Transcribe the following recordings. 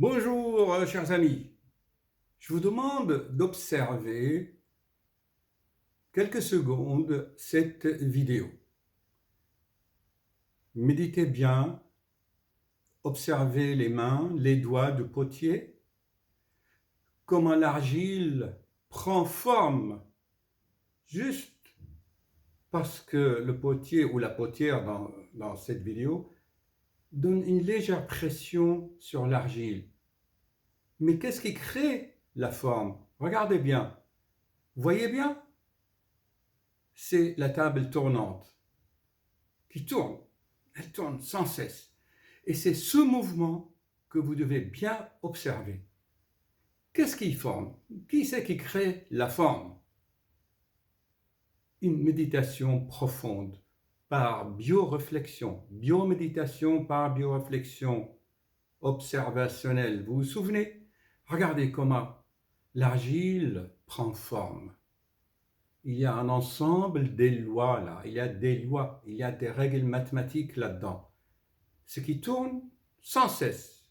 Bonjour, chers amis. Je vous demande d'observer quelques secondes cette vidéo. Méditez bien, observez les mains, les doigts du potier, comment l'argile prend forme juste parce que le potier ou la potière dans cette vidéo donne une légère pression sur l'argile. Mais qu'est-ce qui crée la forme? Regardez bien. Voyez bien? C'est la table tournante qui tourne. Elle tourne sans cesse. Et c'est ce mouvement que vous devez bien observer. Qu'est-ce qui forme? Qui c'est qui crée la forme? Une méditation profonde par bioréflexion. Bioméditation par bioréflexion observationnelle. Vous vous souvenez? Regardez comment l'argile prend forme. Il y a un ensemble des lois là, il y a des lois, il y a des règles mathématiques là-dedans. Ce qui tourne sans cesse.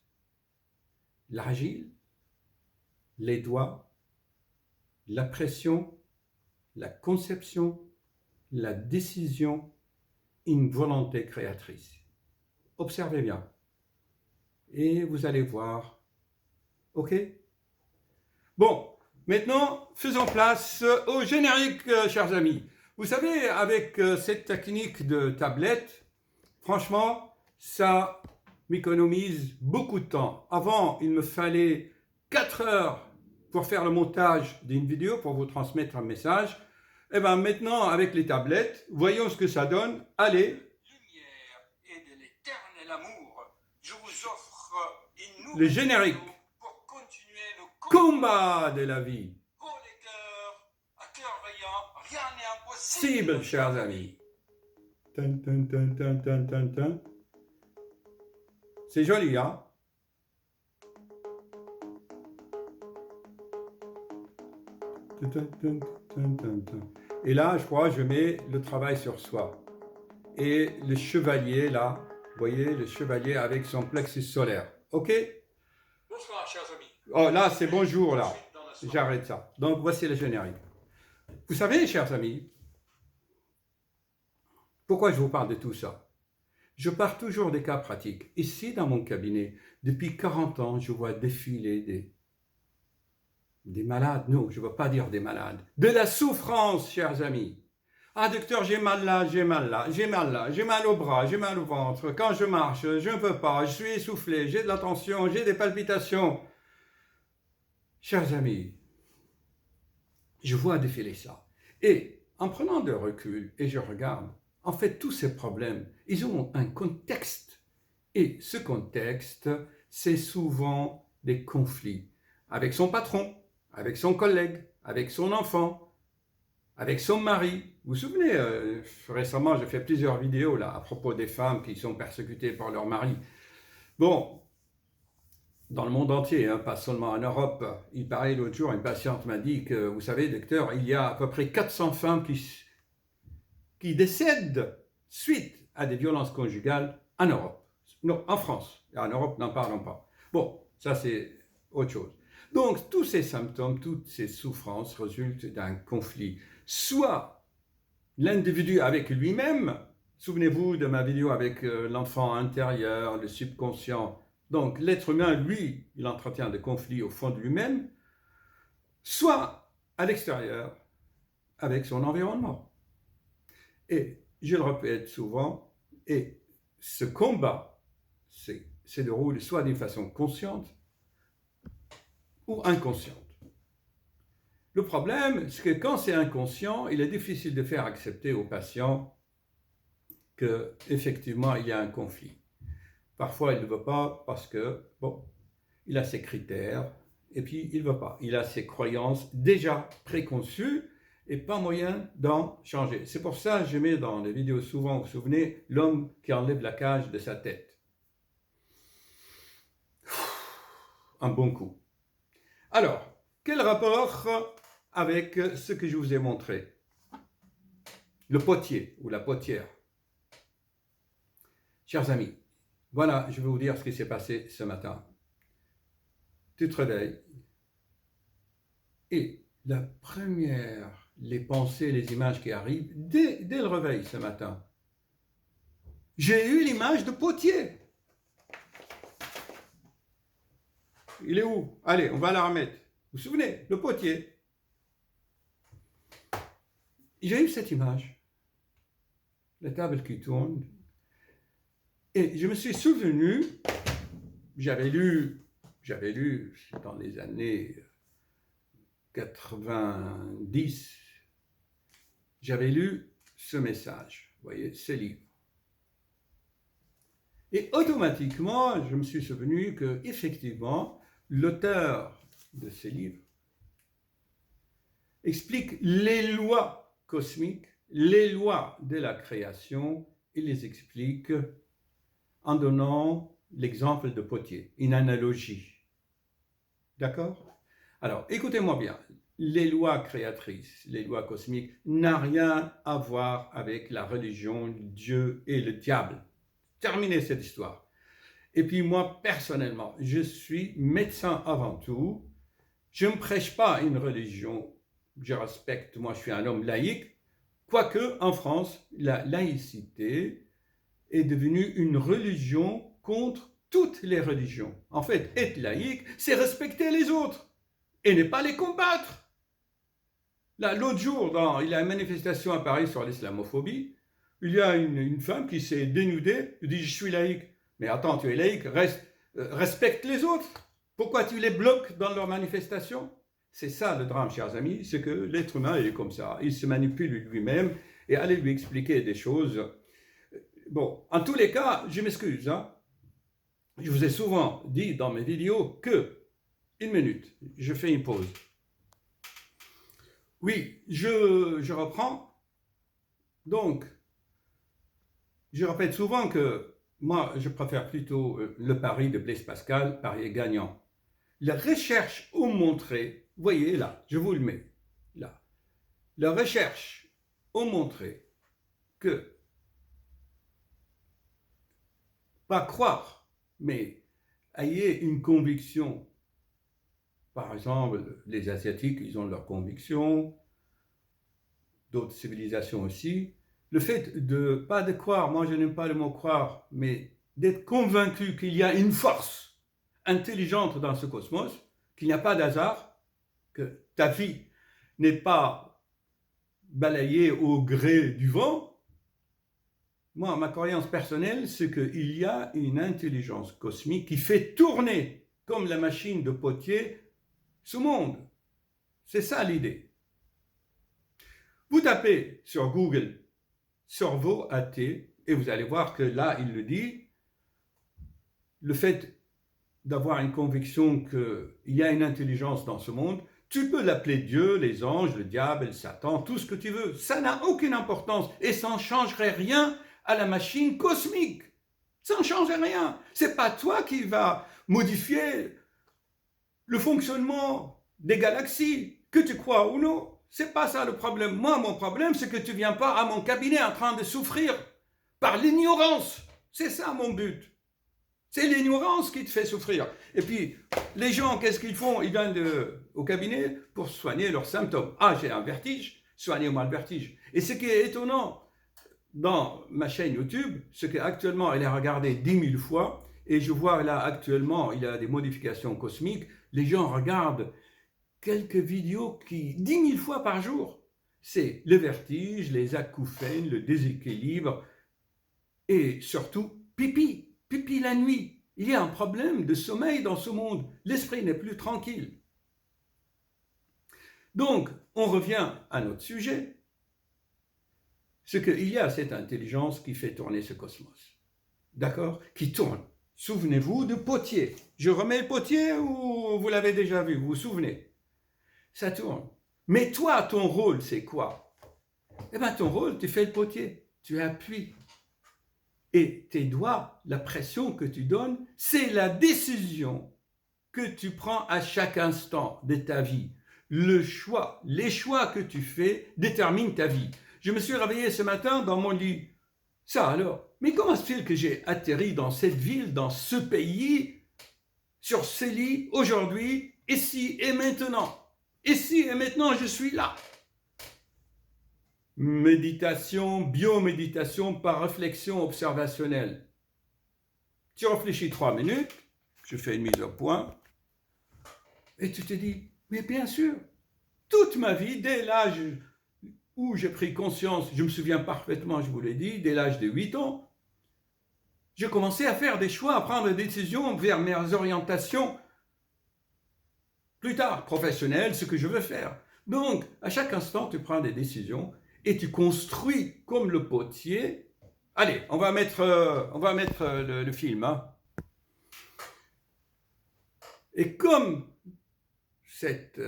L'argile, les doigts, la pression, la conception, la décision, une volonté créatrice. Observez bien. Et vous allez voir. OK? Bon, maintenant, faisons place au générique, chers amis. Vous savez, avec cette technique de tablette, franchement, ça m'économise beaucoup de temps. Avant, il me fallait 4 heures pour faire le montage d'une vidéo, pour vous transmettre un message. Et bien maintenant, avec les tablettes, voyons ce que ça donne. Allez. Lumière et de l'éternel amour, je vous offre une nouvelle le générique pour continuer le combat de la vie. Oh les cœurs, à cœur vaillant, rien n'est impossible, chers amis. Tin, tin, tin, tin, tin, tin, tin. C'est joli, hein? Et là, je crois, je mets le travail sur soi. Et le chevalier, là, vous voyez, le chevalier avec son plexus solaire. OK? Bonsoir, chers amis. Oh, là, c'est bonjour, là. J'arrête ça. Donc, voici le générique. Vous savez, chers amis, pourquoi je vous parle de tout ça? Je pars toujours des cas pratiques. Ici, dans mon cabinet, depuis 40 ans, je vois défiler des malades. Non, je ne veux pas dire des malades. De la souffrance, chers amis. Ah, docteur, j'ai mal là, j'ai mal là, j'ai mal là, j'ai mal au bras, j'ai mal au ventre. Quand je marche, je ne peux pas, je suis essoufflé, j'ai de la tension, j'ai des palpitations. Chers amis, je vois défiler ça. Et en prenant de recul et je regarde, en fait, tous ces problèmes, ils ont un contexte. Et ce contexte, c'est souvent des conflits avec son patron, avec son collègue, avec son enfant, avec son mari. Vous vous souvenez, récemment, j'ai fait plusieurs vidéos là, à propos des femmes qui sont persécutées par leur mari. Bon, dans le monde entier, hein, pas seulement en Europe. Il paraît l'autre jour, une patiente m'a dit que, vous savez, docteur, il y a à peu près 400 femmes qui décèdent suite à des violences conjugales en Europe. Non, en France. En Europe, n'en parlons pas. Bon, ça c'est autre chose. Donc, tous ces symptômes, toutes ces souffrances résultent d'un conflit. Soit l'individu avec lui-même, souvenez-vous de ma vidéo avec l'enfant intérieur, le subconscient. Donc, l'être humain, lui, il entretient des conflits au fond de lui-même, soit à l'extérieur, avec son environnement. Et je le répète souvent, et ce combat se déroule soit d'une façon consciente ou inconsciente. Le problème, c'est que quand c'est inconscient, il est difficile de faire accepter au patient qu'effectivement il y a un conflit. Parfois, il ne veut pas parce que, bon, il a ses critères, et puis il ne veut pas. Il a ses croyances déjà préconçues, et pas moyen d'en changer. C'est pour ça que je mets dans les vidéos souvent, vous vous souvenez, l'homme qui enlève la cage de sa tête. Un bon coup. Alors, quel rapport avec ce que je vous ai montré? Le potier ou la potière. Chers amis, voilà, je vais vous dire ce qui s'est passé ce matin. tu te réveilles et les pensées, les images qui arrivent dès le réveil ce matin. J'ai eu l'image de Potier. Il est où? Allez, on va la remettre. Vous vous souvenez, le Potier. J'ai eu cette image. La table qui tourne. Et je me suis souvenu, j'avais lu dans les années 90, j'avais lu ce message, vous voyez, ce livre. Et automatiquement, je me suis souvenu que, effectivement, l'auteur de ce livre explique les lois cosmiques, les lois de la création, il les explique en donnant l'exemple de Potier, une analogie. D'accord? Alors, écoutez-moi bien, les lois créatrices, les lois cosmiques n'ont rien à voir avec la religion, Dieu et le diable. Terminez cette histoire. Et puis moi, personnellement, je suis médecin avant tout. Je ne prêche pas une religion. Je respecte, moi je suis un homme laïque. Quoique, en France, la laïcité est devenue une religion contre toutes les religions. En fait, être laïque, c'est respecter les autres et ne pas les combattre. Là, l'autre jour, il y a une manifestation à Paris sur l'islamophobie. Il y a une femme qui s'est dénudée, elle dit « je suis laïque ». Mais attends, tu es laïque, respecte les autres. Pourquoi tu les bloques dans leurs manifestations? C'est ça le drame, chers amis, c'est que l'être humain est comme ça. Il se manipule lui-même et allez lui expliquer des choses. Bon, en tous les cas, je m'excuse. Je vous ai souvent dit dans mes vidéos que, une minute, je fais une pause. Oui, je reprends. Donc, je répète souvent que moi, je préfère plutôt le pari de Blaise Pascal, pari gagnant. Les recherches ont montré, vous voyez là, je vous le mets là, les recherches ont montré que, pas croire, mais ayez une conviction. Par exemple, les Asiatiques, ils ont leur conviction, d'autres civilisations aussi. Le fait pas de croire, moi je n'aime pas le mot croire, mais d'être convaincu qu'il y a une force intelligente dans ce cosmos, qu'il n'y a pas d'hasard, que ta vie n'est pas balayée au gré du vent. Moi, ma croyance personnelle, c'est qu'il y a une intelligence cosmique qui fait tourner, comme la machine de Potier, ce monde. C'est ça l'idée. Vous tapez sur Google cerveau athée et vous allez voir que là, il le dit, le fait d'avoir une conviction qu'il y a une intelligence dans ce monde, tu peux l'appeler Dieu, les anges, le diable, le Satan, tout ce que tu veux. Ça n'a aucune importance et ça ne changerait rien à la machine cosmique. Ça ne change rien. C'est pas toi qui vas modifier le fonctionnement des galaxies, que tu crois ou non. C'est pas ça le problème. Moi, mon problème, c'est que tu viens pas à mon cabinet en train de souffrir par l'ignorance. C'est ça mon but. C'est l'ignorance qui te fait souffrir. Et puis, les gens, qu'est-ce qu'ils font? Ils viennent au cabinet pour soigner leurs symptômes. Ah, j'ai un vertige, soignez-moi le vertige. Et ce qui est étonnant dans ma chaîne YouTube, c'est qu'actuellement, elle est regardée 10 000 fois. Et je vois là, actuellement, il y a des modifications cosmiques. Les gens regardent quelques vidéos 10 000 fois par jour. C'est le vertige, les acouphènes, le déséquilibre et surtout pipi la nuit. Il y a un problème de sommeil dans ce monde. L'esprit n'est plus tranquille. Donc, on revient à notre sujet. C'est qu'il y a cette intelligence qui fait tourner ce cosmos. D'accord? Qui tourne. Souvenez-vous de Potier. Je remets le Potier ou vous l'avez déjà vu? Vous vous souvenez? Ça tourne. Mais toi, ton rôle, c'est quoi? Eh bien, ton rôle, tu fais le Potier. Tu appuies. Et tes doigts, la pression que tu donnes, c'est la décision que tu prends à chaque instant de ta vie. Les choix que tu fais déterminent ta vie. Je me suis réveillé ce matin dans mon lit. Ça alors, mais comment se fait-il que j'ai atterri dans cette ville, dans ce pays? sur ce lit aujourd'hui, ici et maintenant. Ici et maintenant, je suis là. Méditation, bioméditation par réflexion observationnelle. Tu réfléchis 3 minutes, je fais une mise au point, et tu te dis, mais bien sûr, toute ma vie, dès l'âge où j'ai pris conscience, je me souviens parfaitement, je vous l'ai dit, dès l'âge de 8 ans, j'ai commencé à faire des choix, à prendre des décisions vers mes orientations plus tard, professionnelles, ce que je veux faire. Donc, à chaque instant, tu prends des décisions et tu construis comme le potier. Allez, on va mettre le film. Hein. Et comme cette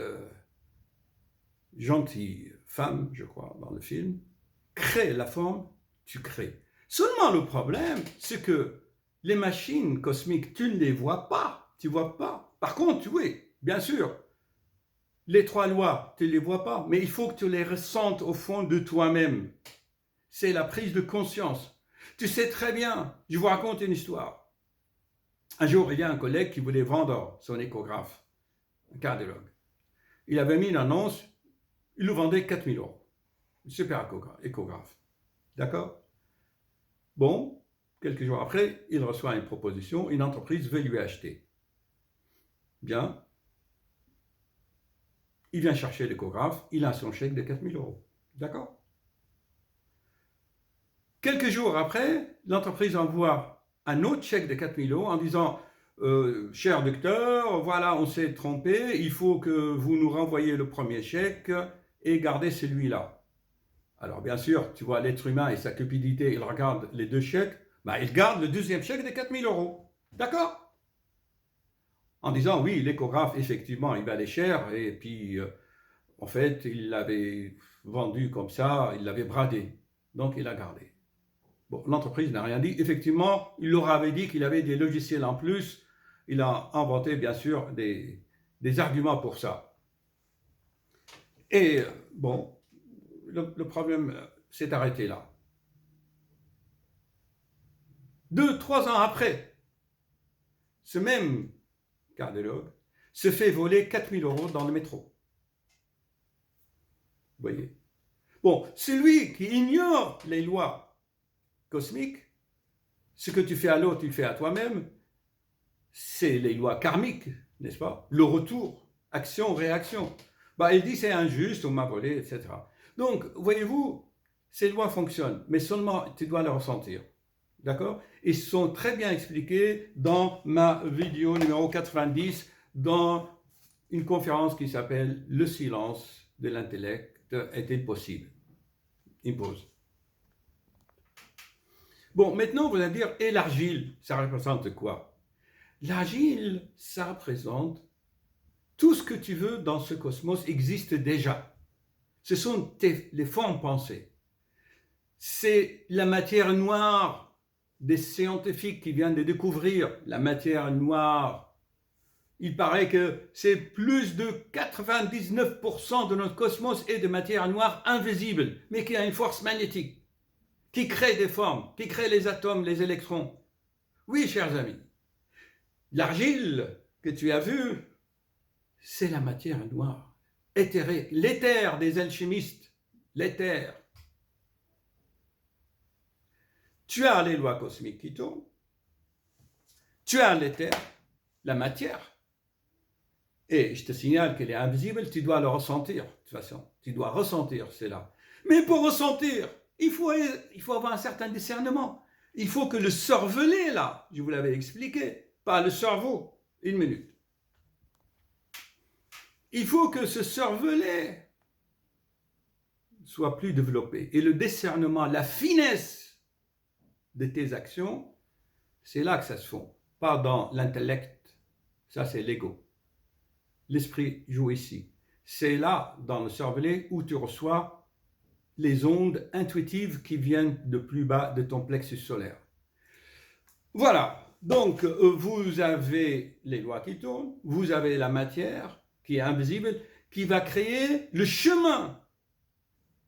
gentille femme, je crois, dans le film, crée la forme, tu crées. Seulement le problème, c'est que les machines cosmiques, tu ne les vois pas. Tu vois pas. Par contre, oui, bien sûr, les 3 lois, tu ne les vois pas, mais il faut que tu les ressentes au fond de toi-même. C'est la prise de conscience. Tu sais très bien, je vous raconte une histoire. Un jour, il y a un collègue qui voulait vendre son échographe, un cardiologue. Il avait mis une annonce, il le vendait 4 000 €. Super échographe. D'accord? Bon, quelques jours après, il reçoit une proposition, une entreprise veut lui acheter. Bien. Il vient chercher l'échographe, il a son chèque de 4 000 €. D'accord? Quelques jours après, l'entreprise envoie un autre chèque de 4 000 € en disant cher docteur, voilà, on s'est trompé, il faut que vous nous renvoyiez le premier chèque et gardez celui-là. Alors bien sûr, tu vois l'être humain et sa cupidité, il regarde les 2 chèques, il garde le deuxième chèque de 4 000 €. D'accord? En disant oui, l'échographe, effectivement, il valait cher et puis en fait, il l'avait vendu comme ça, il l'avait bradé. Donc il l'a gardé. Bon, l'entreprise n'a rien dit. Effectivement, il leur avait dit qu'il avait des logiciels en plus. Il a inventé, bien sûr, des arguments pour ça. Et bon, le problème s'est arrêté là. 2, 3 ans après, ce même cardiologue se fait voler 4 000 € dans le métro. Vous voyez? Bon, celui qui ignore les lois cosmiques, ce que tu fais à l'autre, tu le fais à toi-même, c'est les lois karmiques, n'est-ce pas? Le retour, action-réaction. Il dit c'est injuste, on m'a volé, etc. Donc, voyez-vous, ces lois fonctionnent, mais seulement tu dois les ressentir. D'accord? Ils sont très bien expliqués dans ma vidéo numéro 90, dans une conférence qui s'appelle « Le silence de l'intellect est-il possible ?» Impose. Bon, maintenant, vous allez me dire, et l'argile, ça représente quoi? L'argile, ça représente tout ce que tu veux dans ce cosmos existe déjà. Ce sont les formes pensées. C'est la matière noire des scientifiques qui viennent de découvrir la matière noire. Il paraît que c'est plus de 99% de notre cosmos est de matière noire invisible, mais qui a une force magnétique, qui crée des formes, qui crée les atomes, les électrons. Oui, chers amis, l'argile que tu as vue, c'est la matière noire, éthérée, l'éther des alchimistes, l'éther. Tu as les lois cosmiques qui tournent, tu as l'éther, la matière, et je te signale qu'elle est invisible, tu dois le ressentir, de toute façon, tu dois ressentir cela. Mais pour ressentir, il faut avoir un certain discernement. Il faut que le cervelet, là, je vous l'avais expliqué, pas le cerveau, 1 minute. Il faut que ce cervelet soit plus développé. Et le discernement, la finesse de tes actions, c'est là que ça se fait. Pas dans l'intellect. Ça, c'est l'ego. L'esprit joue ici. C'est là, dans le cervelet, où tu reçois les ondes intuitives qui viennent de plus bas de ton plexus solaire. Voilà. Donc, vous avez les lois qui tournent, vous avez la matière qui est invisible, qui va créer le chemin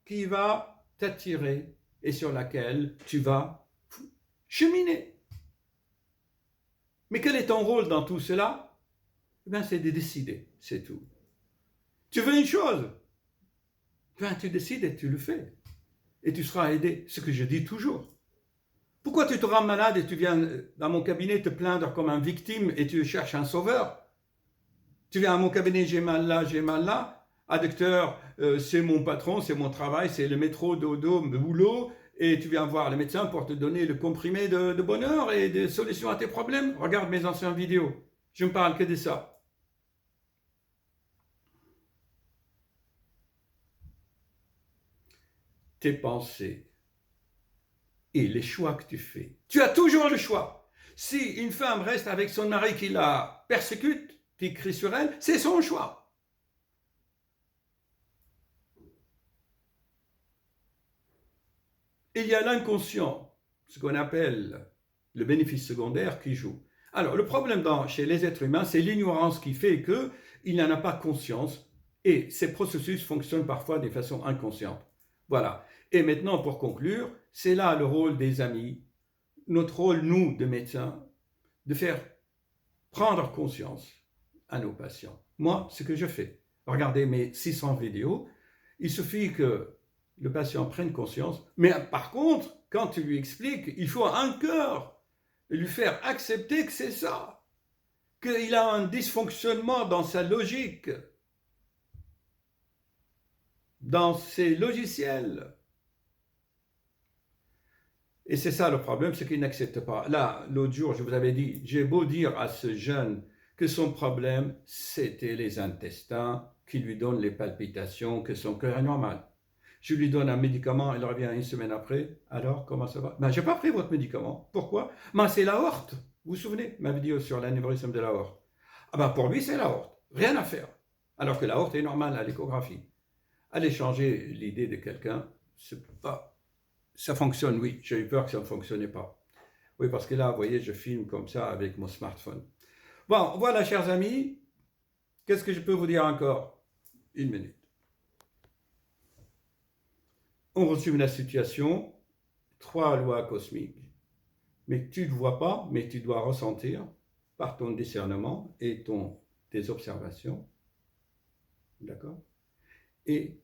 qui va t'attirer et sur laquelle tu vas cheminer. Mais quel est ton rôle dans tout cela? Eh bien, c'est de décider, c'est tout. Tu veux une chose, ben, tu décides et tu le fais. Et tu seras aidé, ce que je dis toujours. Pourquoi tu te rends malade et tu viens dans mon cabinet te plaindre comme une victime et tu cherches un sauveur? Tu viens à mon cabinet, j'ai mal là, j'ai mal là. Ah, docteur, c'est mon patron, c'est mon travail, c'est le métro, dodo, boulot. Et tu viens voir le médecin pour te donner le comprimé de bonheur et des solutions à tes problèmes. Regarde mes anciennes vidéos. Je ne parle que de ça. Tes pensées et les choix que tu fais. Tu as toujours le choix. Si une femme reste avec son mari qui la persécute, qui crie sur elle, c'est son choix. Il y a l'inconscient, ce qu'on appelle le bénéfice secondaire qui joue. Alors, le problème chez les êtres humains, c'est l'ignorance qui fait qu'il n'en a pas conscience et ces processus fonctionnent parfois de façon inconsciente. Voilà. Et maintenant, pour conclure, c'est là le rôle des amis, notre rôle, nous, de médecins, de faire prendre conscience à nos patients. Moi, ce que je fais, regardez mes 600 vidéos, il suffit que le patient prenne conscience, mais par contre, quand tu lui expliques, il faut un cœur, lui faire accepter que c'est ça, qu'il a un dysfonctionnement dans sa logique, dans ses logiciels. Et c'est ça le problème, c'est qu'il n'accepte pas. Là, l'autre jour, je vous avais dit, j'ai beau dire à ce jeune que son problème, c'était les intestins, qui lui donnent les palpitations, que son cœur est normal. Je lui donne un médicament, il revient une semaine après. Alors, comment ça va? Ben, je n'ai pas pris votre médicament. Pourquoi? Ben, c'est l'aorte. Vous vous souvenez, ma vidéo sur l'anévrisme de l'aorte? Ah ben, pour lui, c'est l'aorte. Rien à faire. Alors que l'aorte est normale à l'échographie. Allez changer l'idée de quelqu'un, c'est pas... Ça fonctionne, oui. J'ai eu peur que ça ne fonctionnait pas. Oui, parce que là, vous voyez, je filme comme ça avec mon smartphone. Bon, voilà, chers amis. Qu'est-ce que je peux vous dire encore? Une minute. On résume la situation. 3 lois cosmiques. Mais tu ne le vois pas, mais tu dois ressentir par ton discernement et tes observations. D'accord? Et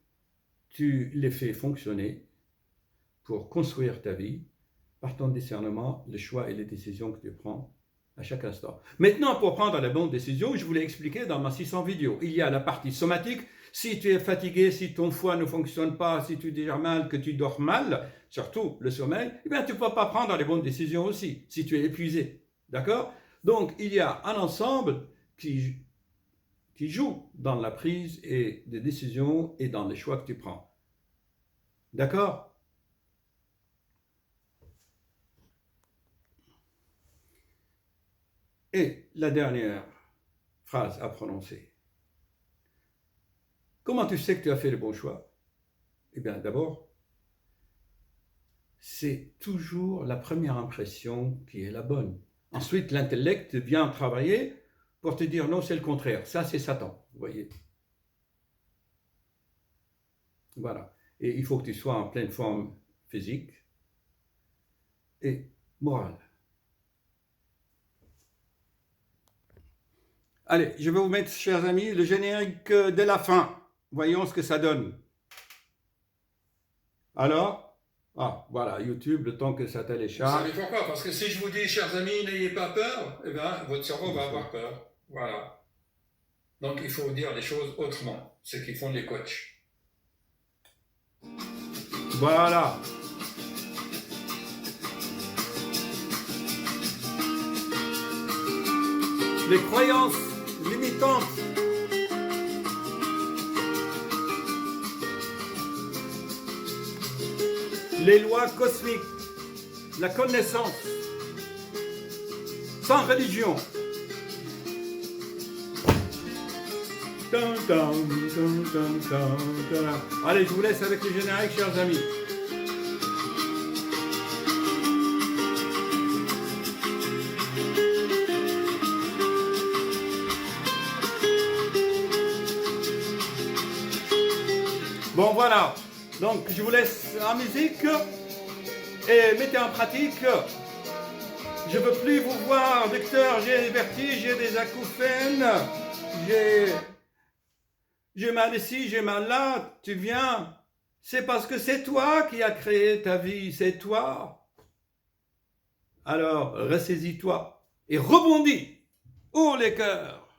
tu les fais fonctionner pour construire ta vie par ton discernement, les choix et les décisions que tu prends à chaque instant. Maintenant, pour prendre la bonne décision, je vous l'ai expliqué dans ma 600 vidéos. Il y a la partie somatique. Si tu es fatigué, si ton foie ne fonctionne pas, si tu digères mal, que tu dors mal, surtout le sommeil, eh bien, tu ne peux pas prendre les bonnes décisions aussi, si tu es épuisé. D'accord? Donc, il y a un ensemble qui joue dans la prise des décisions et dans les choix que tu prends. D'accord? Et la dernière phrase à prononcer. Comment tu sais que tu as fait le bon choix? Eh bien, d'abord, c'est toujours la première impression qui est la bonne. Ensuite, l'intellect vient travailler pour te dire non, c'est le contraire. Ça, c'est Satan, vous voyez. Voilà. Et il faut que tu sois en pleine forme physique et morale. Allez, je vais vous mettre, chers amis, le générique de la fin. Voyons ce que ça donne. Alors, voilà, YouTube, le temps que ça télécharge. Vous savez pourquoi? Parce que si je vous dis, chers amis, n'ayez pas peur, eh bien, votre cerveau va avoir peur. Voilà. Donc, il faut dire les choses autrement, ce qu'ils font les coachs. Voilà. Les croyances limitantes. Les lois cosmiques. La connaissance. Sans religion. Allez, je vous laisse avec le générique, chers amis. Bon, voilà. Donc, je vous laisse en musique et mettez en pratique. Je veux plus vous voir, docteur, j'ai des vertiges, j'ai des acouphènes, j'ai mal ici, j'ai mal là, tu viens. C'est parce que c'est toi qui as créé ta vie, c'est toi. Alors, ressaisis-toi et rebondis. Oh les cœurs!